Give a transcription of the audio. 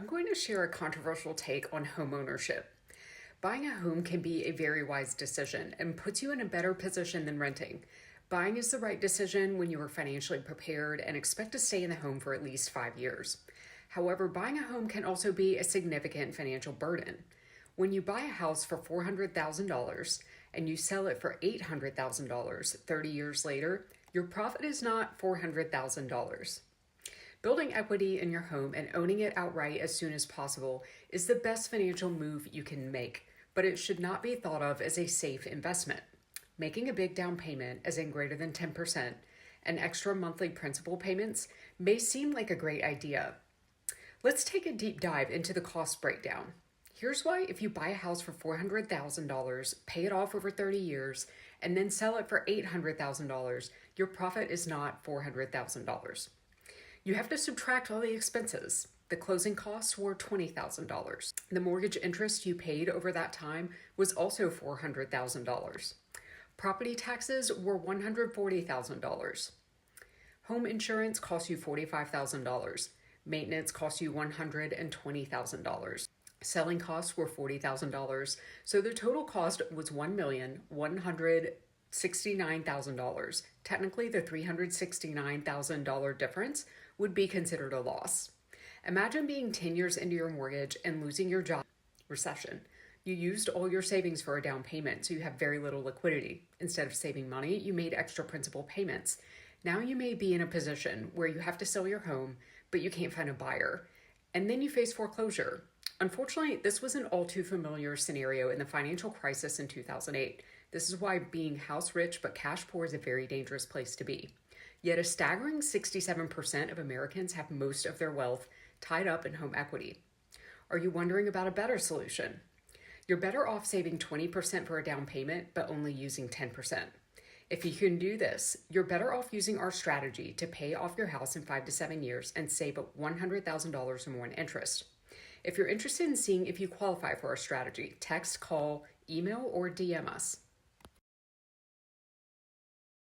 I'm going to share a controversial take on home ownership. Buying a home can be a very wise decision and puts you in a better position than renting. Buying is the right decision when you are financially prepared and expect to stay in the home for at least 5 years. However, buying a home can also be a significant financial burden. When you buy a house for $400,000 and you sell it for $800,000 30 years later, your profit is not $400,000. Building equity in your home and owning it outright as soon as possible is the best financial move you can make, but it should not be thought of as a safe investment. Making a big down payment, as in greater than 10%, and extra monthly principal payments may seem like a great idea. Let's take a deep dive into the cost breakdown. Here's why if you buy a house for $400,000, pay it off over 30 years, and then sell it for $800,000, your profit is not $400,000. You have to subtract all the expenses. The closing costs were $20,000. The mortgage interest you paid over that time was also $400,000. Property taxes were $140,000. Home insurance cost you $45,000. Maintenance cost you $120,000. Selling costs were $40,000. So the total cost was $1,169,000. Technically, the $369,000 difference would be considered a loss. Imagine being 10 years into your mortgage and losing your job. Recession. You used all your savings for a down payment, so you have very little liquidity. Instead of saving money, you made extra principal payments. Now you may be in a position where you have to sell your home, but you can't find a buyer. And then you face foreclosure. Unfortunately, this was an all too familiar scenario in the financial crisis in 2008. This is why being house rich but cash poor is a very dangerous place to be. Yet a staggering 67% of Americans have most of their wealth tied up in home equity. Are you wondering about a better solution? You're better off saving 20% for a down payment, but only using 10%. If you can do this, you're better off using our strategy to pay off your house in 5 to 7 years and save $100,000 or more in interest. If you're interested in seeing if you qualify for our strategy, text, call, email, or DM us.